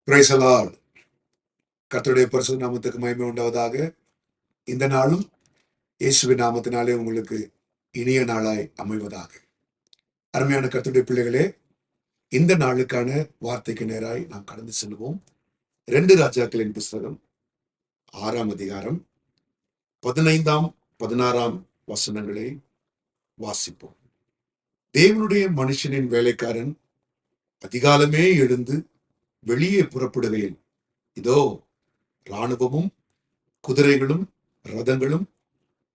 Praise the Lord. கர்த்தருடைய பரிசுத்த நாமத்துக்கு மகிமை உண்டாவதாக. இந்த நாளும் இயேசுவின் நாமத்தினாலே உங்களுக்கு இனிய நாளாய் அமைவதாக. அருமையான கர்த்தருடைய பிள்ளைகளே, இந்த நாளுக்கான வார்த்தைக்கு நேராய் நாம் கடந்து செல்வோம். 2 ராஜாக்களின் புஸ்தகம் 6ஆம் அதிகாரம் 15ஆம் 16ஆம் வசனங்களை வாசிப்போம். தேவனுடைய மனுஷனின் வேலைக்காரன் அதிகாலமே எழுந்து வெளியே புறப்படுகையில், இதோ இராணுவமும் குதிரைகளும் ரதங்களும்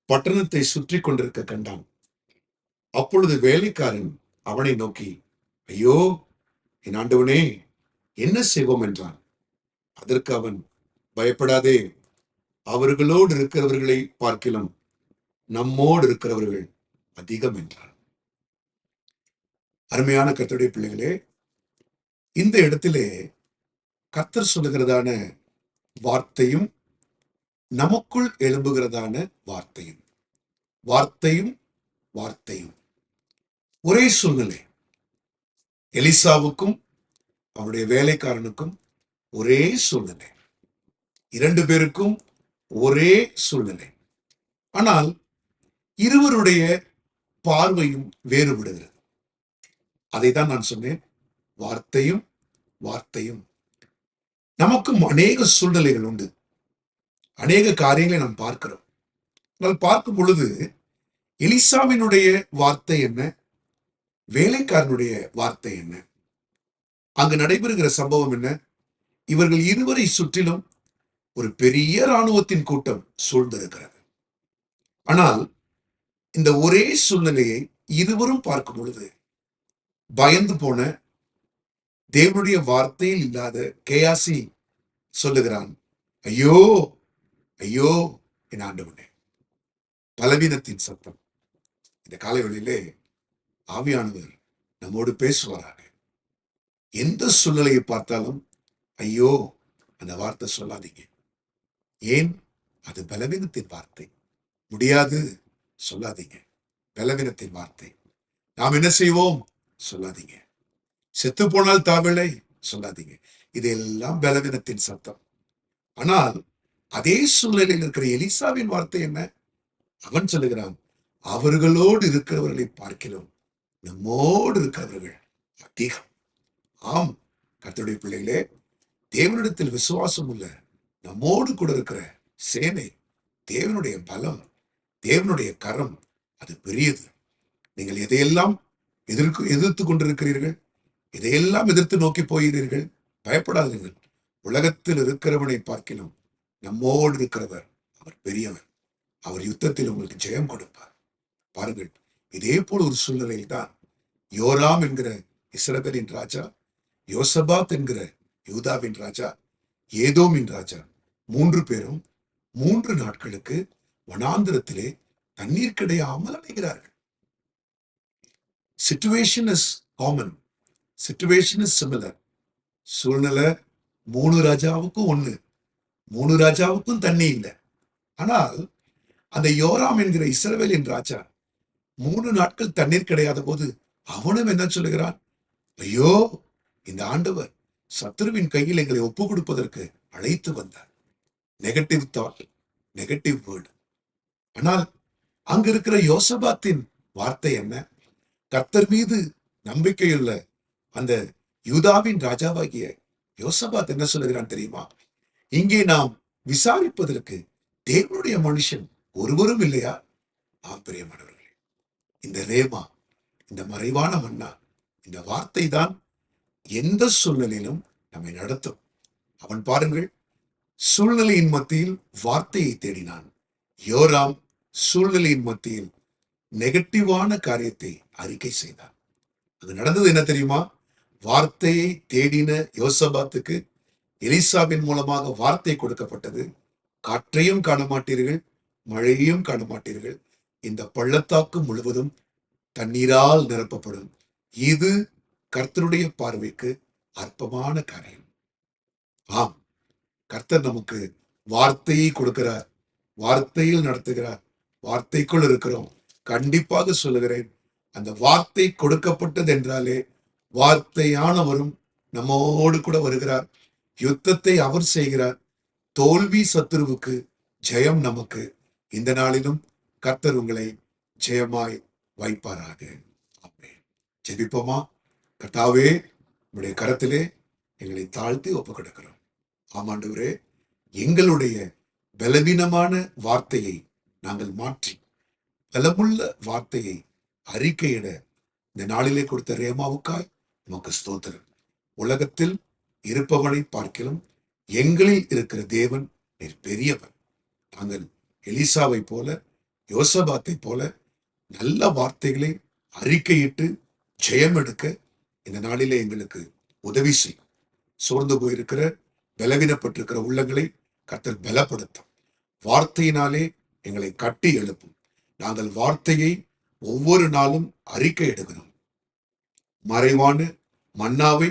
பட்டணத்தை சுற்றி கொண்டிருக்க கண்டான். அப்பொழுது வேலைக்காரன் அவனை நோக்கி, ஐயோ என் ஆண்டவனே, என்ன செய்வோம் என்றான். அதற்கு அவன், பயப்படாதே, அவர்களோடு இருக்கிறவர்களை பார்க்கிலும் நம்மோடு இருக்கிறவர்கள் அதிகம் என்றான். அருமையான கர்த்தருடைய பிள்ளைகளே, இந்த இடத்திலே கர்த்தர் சொல்லுகிறதான வார்த்தையும் நமக்குள் எழும்புகிறதான வார்த்தையும் வார்த்தையும் ஒரே சூழ்நிலை. எலிசாவுக்கும் அவருடைய வேலைக்காரனுக்கும் ஒரே சூழ்நிலை, 2 பேருக்கும் ஒரே சூழ்நிலை. ஆனால் இருவருடைய பார்வையும் வேறுபடுகிறது. அதைதான் நான் சொன்னேன், வார்த்தையும். நமக்கும் அநேக சூழ்நிலைகள் உண்டு, அநேக காரியங்களை நாம் பார்க்கிறோம். ஆனால் பார்க்கும் பொழுது எலிசாவினுடைய வார்த்தை என்ன, வேலைக்காரனுடைய வார்த்தை என்ன, அங்கு நடைபெறுகிற சம்பவம் என்ன? இவர்கள் இருவரை சுற்றிலும் ஒரு பெரிய இராணுவத்தின் கூட்டம் சூழ்ந்திருக்கிறது. ஆனால் இந்த ஒரே சூழ்நிலையை இருவரும் பார்க்கும் பொழுது பயந்து போன, தேவனுடைய வார்த்தையில் இல்லாத கேயாசி சொல்லுகிறான், ஐயோ ஐயோ என் ஆண்டவனே. பலவீனத்தின் சத்தம். இந்த காலைவெளியிலே ஆவியானவர் நம்மோடு பேசுவாராக. எந்த சூழ்நிலையை பார்த்தாலும் ஐயோ அந்த வார்த்தை சொல்லாதீங்க. ஏன்? அது பலவீனத்தின் வார்த்தை. முடியாது சொல்லாதீங்க, பலவீனத்தின் வார்த்தை. நாம் என்ன செய்வோம் சொல்லாதீங்க. செத்து போனால் தாவில்லை சொல்லாதீங்க. இதெல்லாம் பலவீனத்தின் சத்தம். ஆனால் அதே சூழ்நிலையில் இருக்கிற எலிசாவின் வார்த்தை என்ன? அவன் சொல்லுகிறான், அவர்களோடு இருக்கிறவர்களை பார்க்கிறோம் நம்மோடு இருக்கிறவர்கள் அதிகம். ஆம் கர்த்தருடைய பிள்ளைகளே, தேவனிடத்தில் விசுவாசம் உள்ள நம்மோடு கூட இருக்கிற சேனை, தேவனுடைய பலம், தேவனுடைய கரம், அது பெரியது. நீங்கள் எதையெல்லாம் எதிர்த்து கொண்டிருக்கிறீர்கள், இதையெல்லாம் எதிர்த்து நோக்கி போகிறீர்கள், பயப்படாதீர்கள். உலகத்தில் இருக்கிறவனை பார்க்கிலும் நம்மோடு இருக்கிறவர் அவர் பெரியவர். அவர் யுத்தத்தில் உங்களுக்கு ஜெயம் கொடுப்பார். பாருங்கள், இதே போல் ஒரு சூழ்நிலையில் தான் யோராம் என்கிற இஸ்ரவேலின் ராஜா, யோசபாத் என்கிற யூதாவின் ராஜா, ஏதோமின் ராஜா, 3 பேரும் 3 நாட்களுக்கு வனாந்திரத்திலே தண்ணீர் கிடையாமல் அலைகிறார்கள். Situation is common, situation is similar. சூழ்நிலை 3 ராஜாவுக்கும் 3 ராஜாவுக்கும் தண்ணி இல்லை. ஆனால் அந்த யோராம் என்கிற இஸ்ரவேலின் ராஜா 3 நாட்கள் தண்ணீர் கிடையாத போது அவனும் என்ன சொல்லுகிறான், ஐயோ இந்த ஆண்டவர் சத்துருவின் கையில் எங்களை ஒப்பு கொடுப்பதற்கு அழைத்து வந்தார். Negative thought, negative word. ஆனால் அங்க இருக்கிற யோசபாத்தின் வார்த்தை என்ன? கர்த்தர் மீது நம்பிக்கையுள்ள அந்த யூதாவின் ராஜாவாகிய யோசபாத் என்ன சொல்லுகிறான் தெரியுமா? இங்கே நாம் விசாரிப்பதற்கு தேவனுடைய மனுஷன் ஒருவரும் இல்லையா? பிரியமானவர்களே, இந்த ரேமா, இந்த மறைவான மன்னா, இந்த வார்த்தை தான் எந்த சூழ்நிலையிலும் நம்மை நடத்தும். அவன் பாருங்கள், சூழ்நிலையின் மத்தியில் வார்த்தையை தேடினான். யோராம் சூழ்நிலையின் மத்தியில் நெகட்டிவான காரியத்தை அறிக்கை செய்தான். அது நடந்தது என்ன தெரியுமா? வார்த்தையை தேடின யோசபாத்துக்கு எலிசாவின் மூலமாக வார்த்தை கொடுக்கப்பட்டது. காற்றையும் காண மாட்டீர்கள், மழையையும் காண மாட்டீர்கள், இந்த பள்ளத்தாக்கு முழுவதும் தண்ணீரால் நிரப்பப்படும். இது கர்த்தருடைய பார்வைக்கு அற்பமான காரியம். ஆம், கர்த்தர் நமக்கு வார்த்தையை கொடுக்கிறார், வார்த்தையில் நடத்துகிறார், வார்த்தைக்குள் இருக்கிறோம். கண்டிப்பாக சொல்லுகிறேன், அந்த வார்த்தை கொடுக்கப்பட்டது என்றாலே வார்த்தையானவரும் நம்மோடு கூட வருகிறார். யுத்தத்தை அவர் செய்கிறார். தோல்வி சத்துருவுக்கு, ஜெயம் நமக்கு. இந்த நாளிலும் கர்த்தர் உங்களை ஜெயமாய் வைப்பாராக. ஆமென். ஜெபிப்போமா? கர்த்தாவே, உம்முடைய கரத்திலே எங்களை தாழ்த்தி ஒப்புக் கொடுக்கிறோம். ஆமாண்டவரே, எங்களுடைய பலவீனமான வார்த்தையை நாங்கள் மாற்றி பலமுள்ள வார்த்தையை அறிக்கையிட இந்த நாளிலே கொடுத்த ரேமாவுக்காய் உமக்கு ஸ்தோத்திரம். உலகத்தில் இருப்பவனை பார்க்கிலும் எங்களில் இருக்கிற தேவன் நீர் பெரியவர். நாங்கள் எலிசாவை போல, யோசபாத்தை போல நல்ல வார்த்தைகளை அறிக்கையிட்டு ஜெயம் எடுக்க இந்த நாளிலே எங்களுக்கு உதவி செய்யும். சோர்ந்து போயிருக்கிற, பலவீனப்பட்டிருக்கிற உள்ளங்களை கர்த்தர் பலப்படுத்தும். வார்த்தையினாலே எங்களை கட்டி எழுப்பும். நாங்கள் வார்த்தையை ஒவ்வொரு நாளும் அறிக்கை எடுக்கிறோம். மறைவான மன்னாவை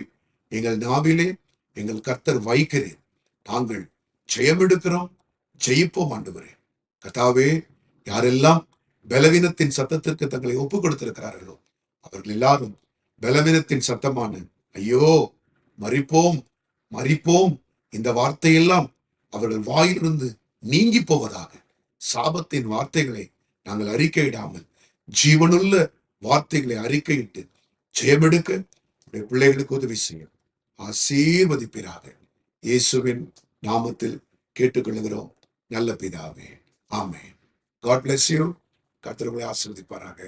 எங்கள் நாவிலே எங்கள் கர்த்தர் வைக்கிறேன். நாங்கள் ஜெயமெடுக்கிறோம், ஜெயிப்போம் ஆண்டவரே. கர்த்தாவே, யாரெல்லாம் பலவீனத்தின் சத்தத்திற்கு தங்களை ஒப்புக் கொடுத்திருக்கிறார்களோ அவர்கள் எல்லாரும் பலவீனத்தின் சத்தமான ஐயோ மரிப்போம் மரிப்போம் இந்த வார்த்தையெல்லாம் அவர்கள் வாயிலிருந்து நீங்கி போவதாக. சாபத்தின் வார்த்தைகளை நாங்கள் அறிக்கையிடாமல் ஜீவனுள்ள வார்த்தைகளை அறிக்கையிட்டு ஜெயமெடுக்க உடைய பிள்ளைகளுக்கு உதவி செய்யும். ஆசீர்வதிப்பீராக. இயேசுவின் நாமத்தில் கேட்டுக்கொள்கிறோம் நல்ல பிதாவே. ஆமென். God bless you. கர்த்தர் உங்களை ஆசீர்வதிப்பாராக.